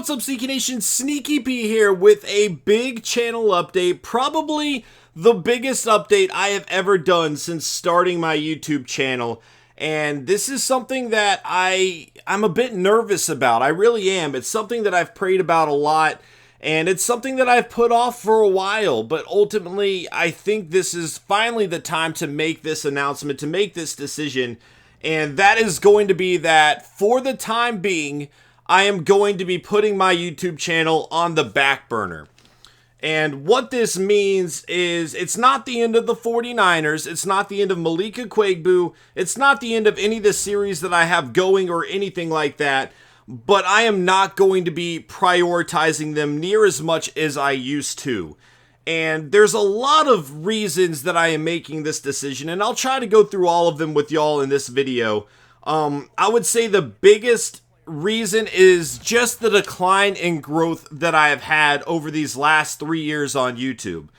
What's up, SnEaKy Nation? SnEaKy P here with a big channel update. Probably the biggest update I have ever done since starting my YouTube channel. And this is something that I'm a bit nervous about. I really am. It's something that I've prayed about a lot. And it's something that I've put off for a while. But ultimately, I think this is finally the time to make this announcement, to make this decision. And that is going to be that for the time being, I am going to be putting my YouTube channel on the back burner. And what this means is it's not the end of the 49ers. It's not the end of Malika Quagbu. It's not the end of any of the series that I have going or anything like that. But I am not going to be prioritizing them near as much as I used to. And there's a lot of reasons that I am making this decision. And I'll try to go through all of them with y'all in this video. I would say the biggest reason is just the decline in growth that I have had over these last 3 years on YouTube.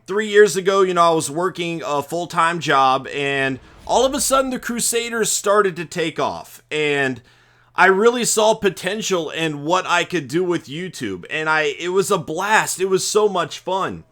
3 years ago, I was working a full-time job, and all of a sudden the Crusaders started to take off, and I really saw potential in what I could do with YouTube, and it was a blast. It was so much fun,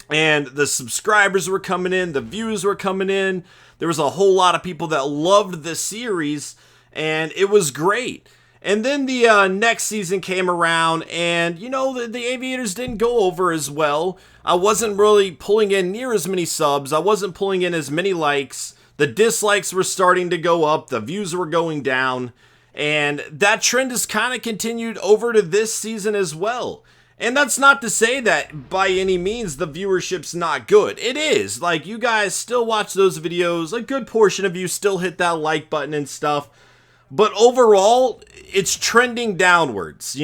and the subscribers were coming in, the views were coming in. There was a whole lot of people that loved the series, and it was great. And then the next season came around, and the Aviators didn't go over as well. I wasn't really pulling in near as many subs. I wasn't pulling in as many likes. The dislikes were starting to go up. The views were going down. And that trend has kind of continued over to this season as well. And that's not to say that by any means the viewership's not good. It is. Like, you guys still watch those videos. A good portion of you still hit that like button and stuff. But overall, it's trending downwards.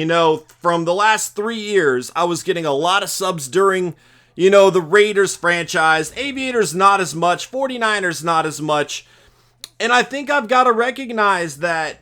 From the last 3 years, I was getting a lot of subs during, the Raiders franchise. Aviators not as much. 49ers not as much. And I think I've got to recognize that,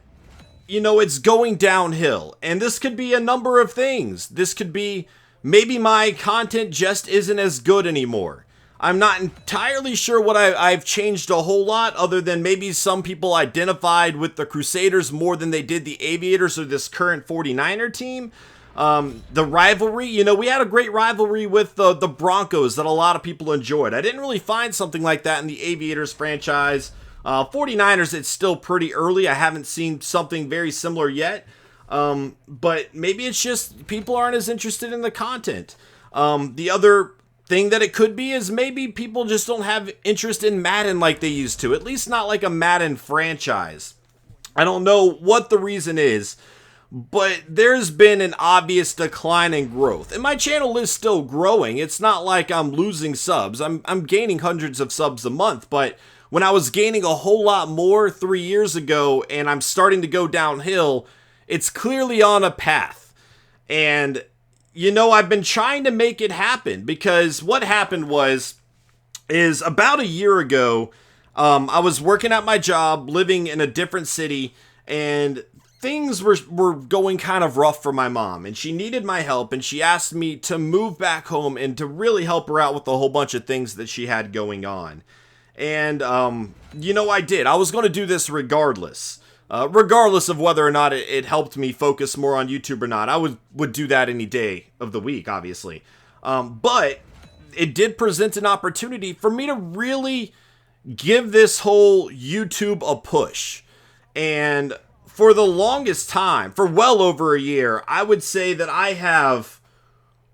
it's going downhill. And this could be a number of things. This could be maybe my content just isn't as good anymore. I'm not entirely sure what I've changed a whole lot, other than maybe some people identified with the Crusaders more than they did the Aviators or this current 49er team. The rivalry, we had a great rivalry with the Broncos that a lot of people enjoyed. I didn't really find something like that in the Aviators franchise. 49ers, it's still pretty early. I haven't seen something very similar yet. But maybe it's just people aren't as interested in the content. The other thing that it could be is maybe people just don't have interest in Madden like they used to, at least not like a Madden franchise. I don't know what the reason is, but there's been an obvious decline in growth, and my channel is still growing. It's not like I'm losing subs. I'm gaining hundreds of subs a month, but when I was gaining a whole lot more 3 years ago and I'm starting to go downhill, it's clearly on a path. And I've been trying to make it happen, because what happened is about a year ago, I was working at my job, living in a different city, and things were going kind of rough for my mom, and she needed my help, and she asked me to move back home and to really help her out with a whole bunch of things that she had going on. And, I did. I was going to do this regardless. Regardless of whether or not it helped me focus more on YouTube or not. I would do that any day of the week, obviously. But it did present an opportunity for me to really give this whole YouTube a push. And for the longest time, for well over a year, I would say that I have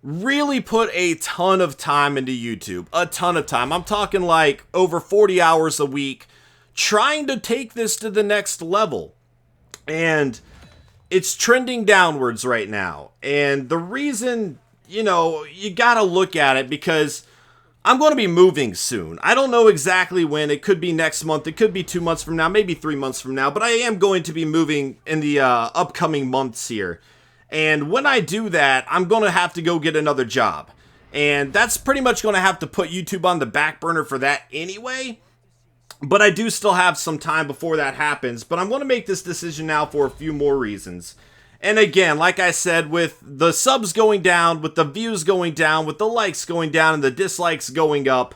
really put a ton of time into YouTube. A ton of time. I'm talking like over 40 hours a week, trying to take this to the next level. And it's trending downwards right now. And the reason, you gotta look at it, because I'm going to be moving soon. I don't know exactly when. It could be next month. It could be 2 months from now, maybe 3 months from now. But I am going to be moving in the upcoming months here. And when I do that, I'm going to have to go get another job. And that's pretty much going to have to put YouTube on the back burner for that anyway. But I do still have some time before that happens. But I'm going to make this decision now for a few more reasons. And again, like I said, with the subs going down, with the views going down, with the likes going down, and the dislikes going up,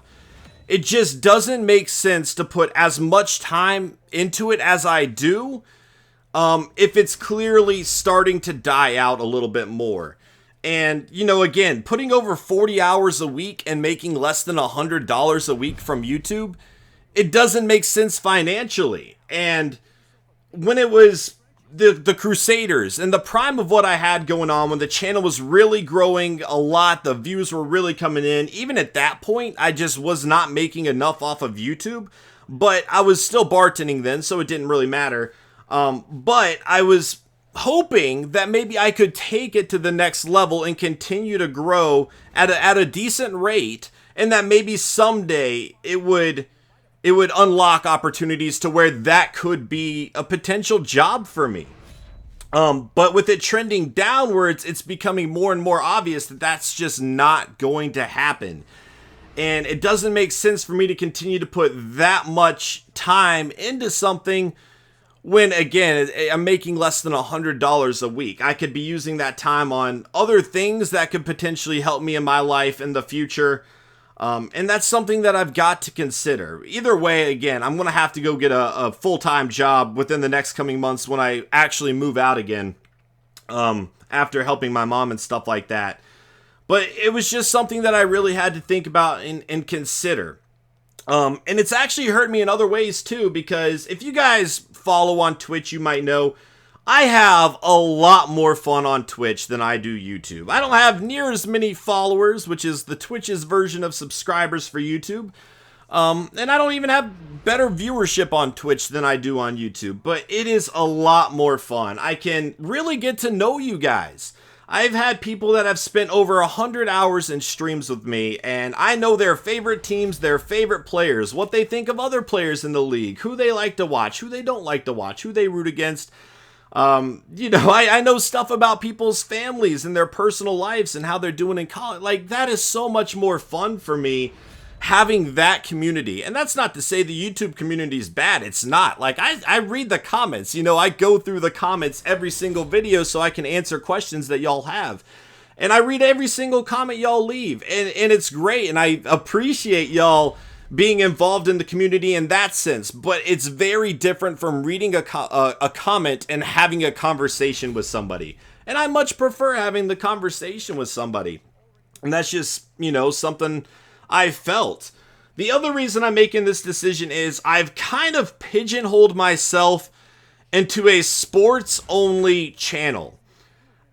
it just doesn't make sense to put as much time into it as I do. if it's clearly starting to die out a little bit more. And, you know, again, putting over 40 hours a week and making less than $100 a week from YouTube, it doesn't make sense financially. And when it was the Crusaders and the prime of what I had going on, when the channel was really growing a lot, the views were really coming in, even at that point, I just was not making enough off of YouTube. But I was still bartending then, so it didn't really matter. But I was hoping that maybe I could take it to the next level and continue to grow at a decent rate, and that maybe someday it would unlock opportunities to where that could be a potential job for me. But with it trending downwards, it's becoming more and more obvious that that's just not going to happen. And it doesn't make sense for me to continue to put that much time into something when, again, I'm making less than $100 a week. I could be using that time on other things that could potentially help me in my life in the future. And that's something that I've got to consider. Either way, again, I'm going to have to go get a full-time job within the next coming months when I actually move out again, after helping my mom and stuff like that. But it was just something that I really had to think about and consider. And it's actually hurt me in other ways too, because if you guys follow on Twitch, you might know I have a lot more fun on Twitch than I do YouTube. I don't have near as many followers, which is the Twitch's version of subscribers for YouTube. And I don't even have better viewership on Twitch than I do on YouTube. But it is a lot more fun. I can really get to know you guys. I've had people that have spent over 100 hours in streams with me, and I know their favorite teams, their favorite players, what they think of other players in the league, who they like to watch, who they don't like to watch, who they root against. You know, I know stuff about people's families and their personal lives and how they're doing in college. Like, that is so much more fun for me, having that community. And that's not to say the YouTube community is bad. It's not. Like, I read the comments. You know, I go through the comments every single video so I can answer questions that y'all have. And I read every single comment y'all leave. And it's great. And I appreciate y'all being involved in the community in that sense. But it's very different from reading a comment and having a conversation with somebody. And I much prefer having the conversation with somebody. And that's just, you know, something I felt. The other reason I'm making this decision is I've kind of pigeonholed myself into a sports-only channel.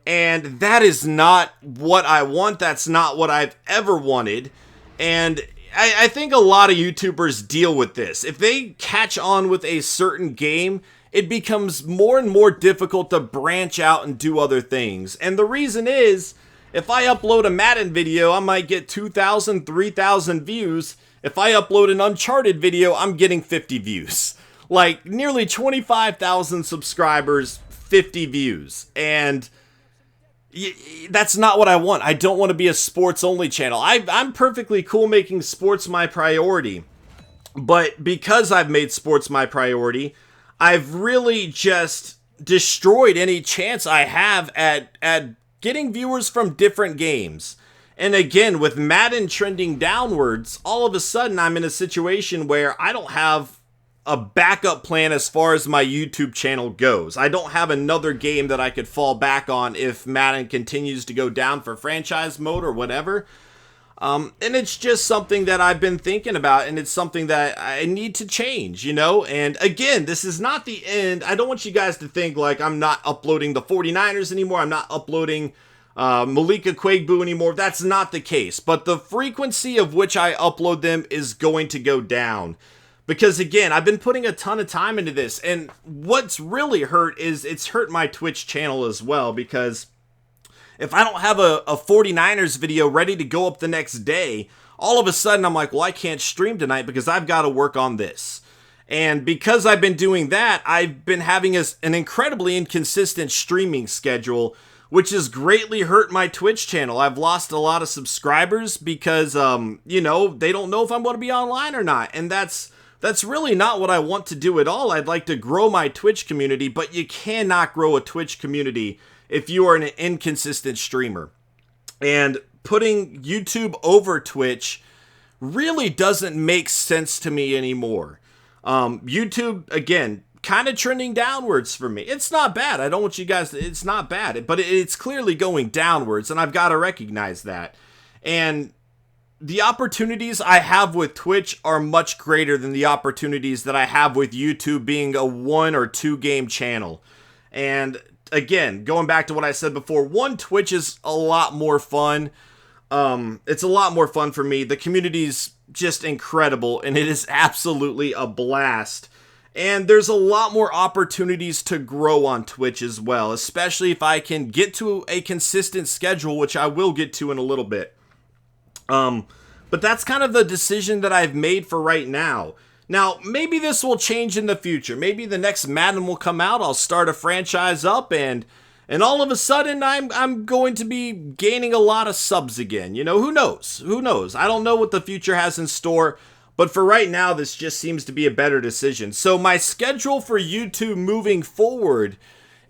And that is not what I want. That's not what I've ever wanted. And I think a lot of YouTubers deal with this. If they catch on with a certain game, it becomes more and more difficult to branch out and do other things. And the reason is, if I upload a Madden video, I might get 2,000, 3,000 views. If I upload an Uncharted video, I'm getting 50 views. Like, nearly 25,000 subscribers, 50 views. And that's not what I want. I don't want to be a sports-only channel. I'm perfectly cool making sports my priority. But because I've made sports my priority, I've really just destroyed any chance I have at getting viewers from different games. And again, with Madden trending downwards, all of a sudden I'm in a situation where I don't have a backup plan as far as my YouTube channel goes. I don't have another game that I could fall back on if Madden continues to go down for franchise mode or whatever. And it's just something that I've been thinking about, and it's something that I need to change, you know? And again, this is not the end. I don't want you guys to think like I'm not uploading the 49ers anymore. I'm not uploading Malika Quagbu anymore. That's not the case. But the frequency of which I upload them is going to go down. Because again, I've been putting a ton of time into this, and what's really hurt is it's hurt my Twitch channel as well, because if I don't have a 49ers video ready to go up the next day, all of a sudden I'm like, well, I can't stream tonight because I've got to work on this. And because I've been doing that, I've been having an incredibly inconsistent streaming schedule, which has greatly hurt my Twitch channel. I've lost a lot of subscribers because, you know, they don't know if I'm going to be online or not. And that's really not what I want to do at all. I'd like to grow my Twitch community, but you cannot grow a Twitch community if you are an inconsistent streamer. And putting YouTube over Twitch really doesn't make sense to me anymore. YouTube, again, kind of trending downwards for me. It's not bad. I don't want you guys to, it's not bad, but it's clearly going downwards, and I've got to recognize that. And the opportunities I have with Twitch are much greater than the opportunities that I have with YouTube being a 1 or 2 game channel. And again, going back to what I said before, Twitch is a lot more fun. It's a lot more fun for me. The community's just incredible, and it is absolutely a blast. And there's a lot more opportunities to grow on Twitch as well, especially if I can get to a consistent schedule, which I will get to in a little bit. But that's kind of the decision that I've made for right now. Now, maybe this will change in the future. Maybe the next Madden will come out, I'll start a franchise up, and all of a sudden I'm going to be gaining a lot of subs again. You know, who knows? Who knows? I don't know what the future has in store, but for right now, this just seems to be a better decision. So my schedule for YouTube moving forward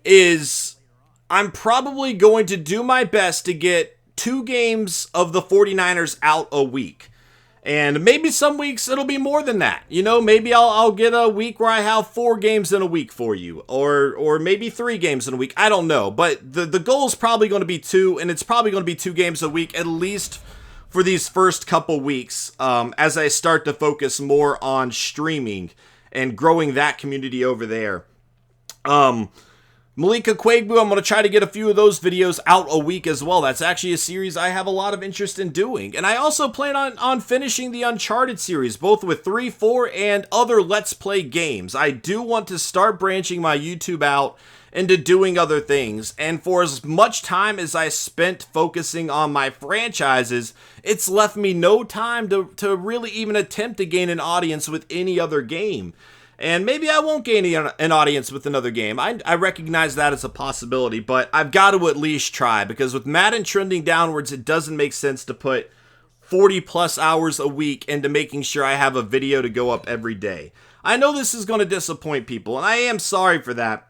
is I'm probably going to do my best to get 2 games of the 49ers out a week. And maybe some weeks it'll be more than that. You know, maybe I'll get a week where I have 4 games in a week for you. Or maybe 3 games in a week. I don't know. But the goal is probably going to be 2. And it's probably going to be 2 games a week, at least for these first couple weeks. As I start to focus more on streaming and growing that community over there. Malika Quagbu, I'm going to try to get a few of those videos out a week as well. That's actually a series I have a lot of interest in doing. And I also plan on finishing the Uncharted series, both with 3, 4, and other Let's Play games. I do want to start branching my YouTube out into doing other things. And for as much time as I spent focusing on my franchises, it's left me no time to really even attempt to gain an audience with any other game. And maybe I won't gain an audience with another game. I recognize that as a possibility, but I've got to at least try, because with Madden trending downwards, it doesn't make sense to put 40 plus hours a week into making sure I have a video to go up every day. I know this is going to disappoint people, and I am sorry for that.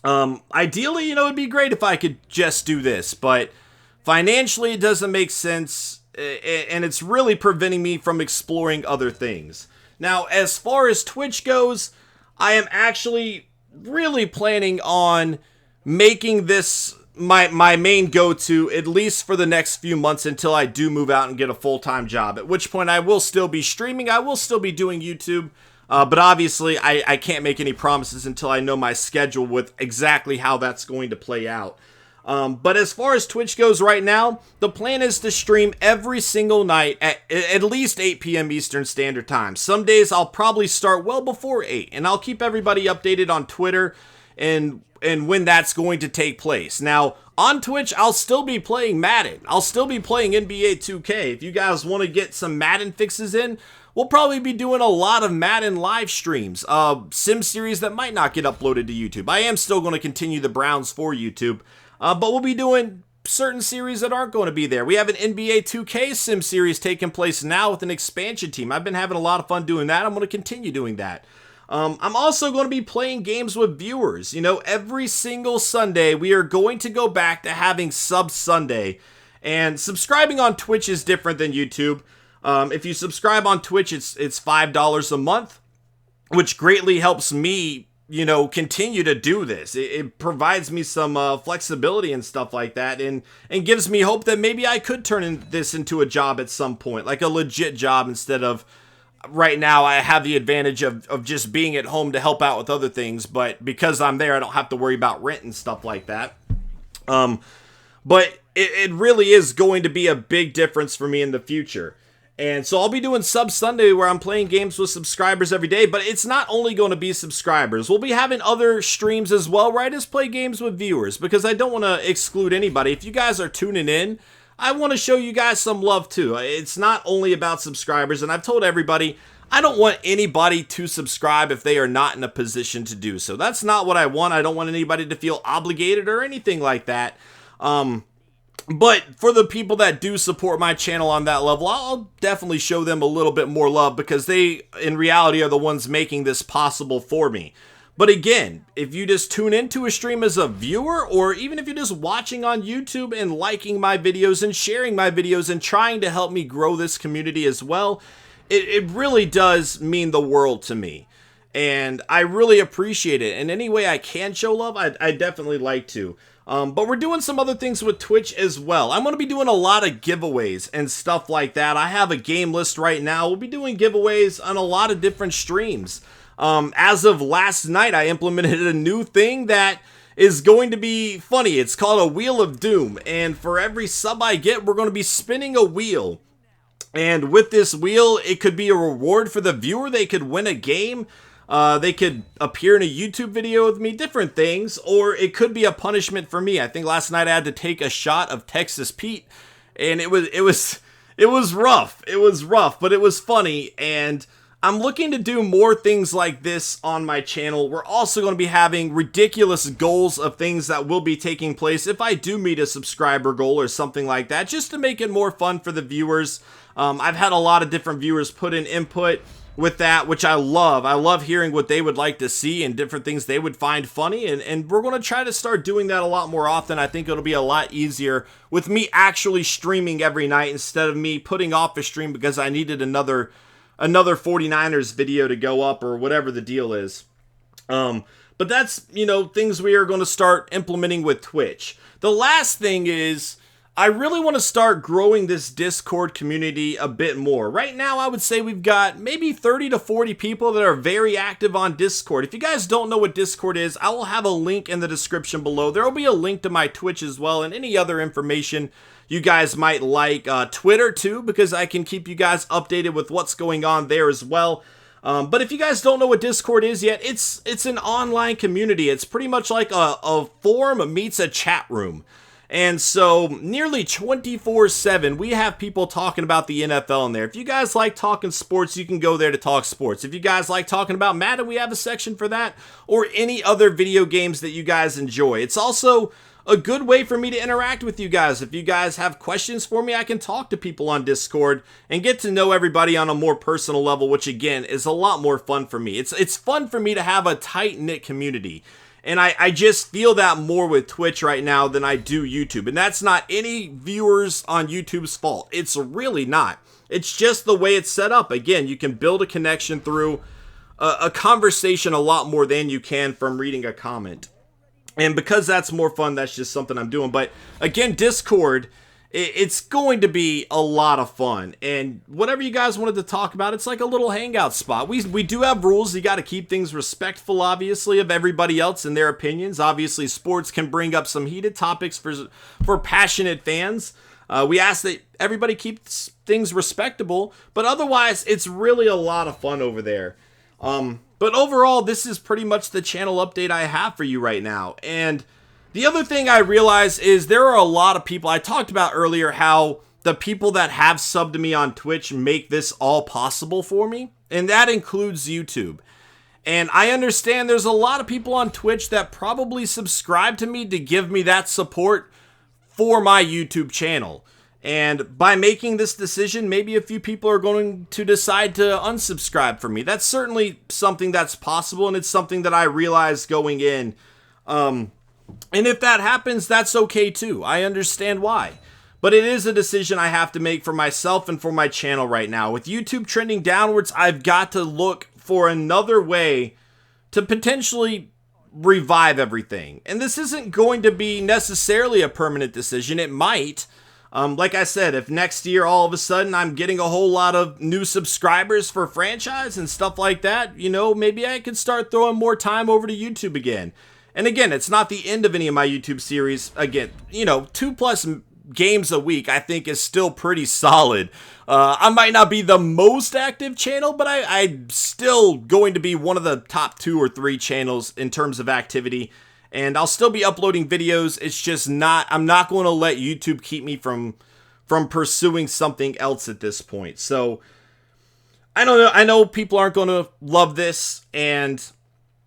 Ideally, you know, it'd be great if I could just do this, but financially it doesn't make sense, and it's really preventing me from exploring other things. Now, as far as Twitch goes, I am actually really planning on making this my main go-to, at least for the next few months until I do move out and get a full-time job, at which point I will still be streaming, I will still be doing YouTube, but obviously I can't make any promises until I know my schedule with exactly how that's going to play out. But as far as Twitch goes right now, the plan is to stream every single night at least 8 p.m. Eastern Standard Time. Some days I'll probably start well before 8, and I'll keep everybody updated on Twitter and when that's going to take place. Now, on Twitch, I'll still be playing Madden. I'll still be playing NBA 2K. If you guys want to get some Madden fixes in, we'll probably be doing a lot of Madden live streams, sim series that might not get uploaded to YouTube. I am still going to continue the Browns for YouTube. But we'll be doing certain series that aren't going to be there. We have an NBA 2K sim series taking place now with an expansion team. I've been having a lot of fun doing that. I'm going to continue doing that. I'm also going to be playing games with viewers. You know, every single Sunday, we are going to go back to having Sub Sunday. And subscribing on Twitch is different than YouTube. If you subscribe on Twitch, it's $5 a month, which greatly helps me, you know, continue to do this. It provides me some flexibility and stuff like that, and gives me hope that maybe I could turn this into a job at some point, like a legit job, instead of right now I have the advantage of just being at home to help out with other things, but because I'm there, I don't have to worry about rent and stuff like that. But it really is going to be a big difference for me in the future. And so I'll be doing Sub Sunday where I'm playing games with subscribers every day, but it's not only going to be subscribers. We'll be having other streams as well where I just play games with viewers, because I don't want to exclude anybody. If you guys are tuning in, I want to show you guys some love too. It's not only about subscribers, and I've told everybody, I don't want anybody to subscribe if they are not in a position to do so. That's not what I want. I don't want anybody to feel obligated or anything like that. But for the people that do support my channel on that level, I'll definitely show them a little bit more love, because they, in reality, are the ones making this possible for me. But again, if you just tune into a stream as a viewer, or even if you're just watching on YouTube and liking my videos and sharing my videos and trying to help me grow this community as well, it really does mean the world to me. and I really appreciate it. And any way I can show love, I definitely like to. But we're doing some other things with Twitch as well. I'm going to be doing a lot of giveaways and stuff like that. I have a game list right now. We'll be doing giveaways on a lot of different streams. As of last night, I implemented a new thing that is going to be funny. It's called a Wheel of Doom. And for every sub I get, we're going to be spinning a wheel. And with this wheel, it could be a reward for the viewer. They could win a game. They could appear in a YouTube video with me, different things, or it could be a punishment for me. I think last night I had to take a shot of Texas Pete, and it was rough. It was rough, but it was funny, and I'm looking to do more things like this on my channel. We're also going to be having ridiculous goals of things that will be taking place if I do meet a subscriber goal or something like that, just to make it more fun for the viewers. I've had a lot of different viewers put in input with that, which I love. I love hearing what they would like to see and different things they would find funny, and we're going to try to start doing that a lot more often. I think it'll be a lot easier with me actually streaming every night instead of me putting off a stream because I needed another 49ers video to go up or whatever the deal is. But that's, things we are going to start implementing with Twitch. The last thing is, I really want to start growing this Discord community a bit more. Right now, I would say we've got maybe 30 to 40 people that are very active on Discord. If you guys don't know what Discord is, I will have a link in the description below. There will be a link to my Twitch as well and any other information you guys might like. Twitter too, because I can keep you guys updated with what's going on there as well. But if you guys don't know what Discord is yet, it's an online community. It's pretty much like a forum meets a chat room. And so, nearly 24/7, we have people talking about the NFL in there. If you guys like talking sports, you can go there to talk sports. If you guys like talking about Madden, we have a section for that, or any other video games that you guys enjoy. It's also a good way for me to interact with you guys. If you guys have questions for me, I can talk to people on Discord and get to know everybody on a more personal level, which again is a lot more fun for me. It's fun for me to have a tight-knit community. And I just feel that more with Twitch right now than I do YouTube. And that's not any viewers on YouTube's fault. It's really not. It's just the way it's set up. Again, you can build a connection through a conversation a lot more than you can from reading a comment. And because that's more fun, that's just something I'm doing. But again, Discord, it's going to be a lot of fun, and whatever you guys wanted to talk about, it's like a little hangout spot. We do have rules. You got to keep things respectful, obviously, of everybody else and their opinions. Obviously, sports can bring up some heated topics for passionate fans. We ask that everybody keeps things respectable, but otherwise, it's really a lot of fun over there. But overall, this is pretty much the channel update I have for you right now, and the other thing I realize is there are a lot of people. I talked about earlier how the people that have subbed to me on Twitch make this all possible for me, and that includes YouTube. And I understand there's a lot of people on Twitch that probably subscribe to me to give me that support for my YouTube channel. And by making this decision, maybe a few people are going to decide to unsubscribe from me. That's certainly something that's possible, and it's something that I realized going in. And if that happens, that's okay too. I understand why. But it is a decision I have to make for myself and for my channel right now. With YouTube trending downwards, I've got to look for another way to potentially revive everything. And this isn't going to be necessarily a permanent decision. It might. Like I said, if next year all of a sudden I'm getting a whole lot of new subscribers for franchise and stuff like that, maybe I could start throwing more time over to YouTube again. And again, it's not the end of any of my YouTube series. Again, 2+ games a week I think is still pretty solid. I might not be the most active channel, but I'm still going to be one of the top 2 or 3 channels in terms of activity. And I'll still be uploading videos. It's just I'm not going to let YouTube keep me from pursuing something else at this point. So, I don't know. I know people aren't going to love this, and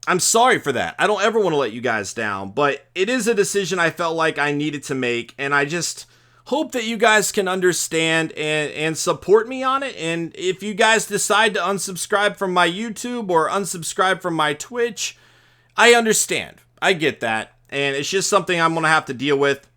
I'm sorry for that. I don't ever want to let you guys down, but it is a decision I felt like I needed to make, and I just hope that you guys can understand and support me on it. And if you guys decide to unsubscribe from my YouTube or unsubscribe from my Twitch, I understand. I get that, and it's just something I'm going to have to deal with.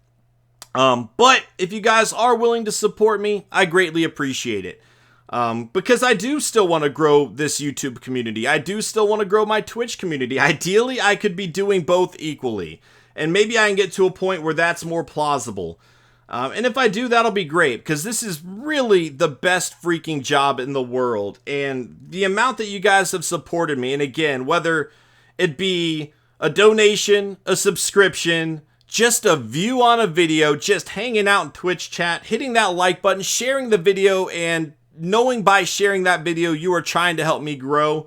But if you guys are willing to support me, I greatly appreciate it. Because I do still want to grow this YouTube community. I do still want to grow my Twitch community. Ideally, I could be doing both equally. And maybe I can get to a point where that's more plausible. And if I do, that'll be great, because this is really the best freaking job in the world. And the amount that you guys have supported me, and again, whether it be a donation, a subscription, just a view on a video, just hanging out in Twitch chat, hitting that like button, sharing the video, and knowing by sharing that video you are trying to help me grow,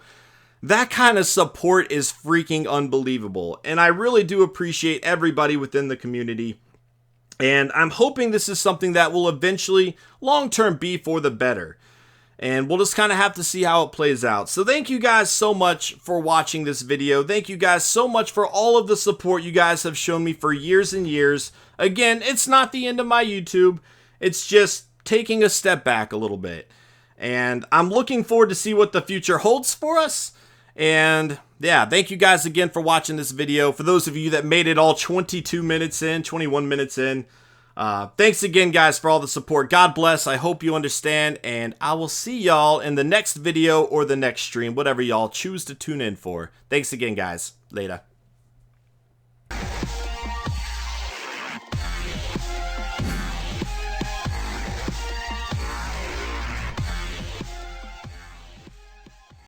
that kind of support is freaking unbelievable. And I really do appreciate everybody within the community. And I'm hoping this is something that will eventually, long-term, be for the better. And we'll just kind of have to see how it plays out. So thank you guys so much for watching this video. Thank you guys so much for all of the support you guys have shown me for years and years. Again, it's not the end of my YouTube. It's just taking a step back a little bit. And I'm looking forward to see what the future holds for us. And yeah, thank you guys again for watching this video. For those of you that made it all 22 minutes in, 21 minutes in, thanks again, guys, for all the support. God bless. I hope you understand. And I will see y'all in the next video or the next stream, whatever y'all choose to tune in for. Thanks again, guys. Later.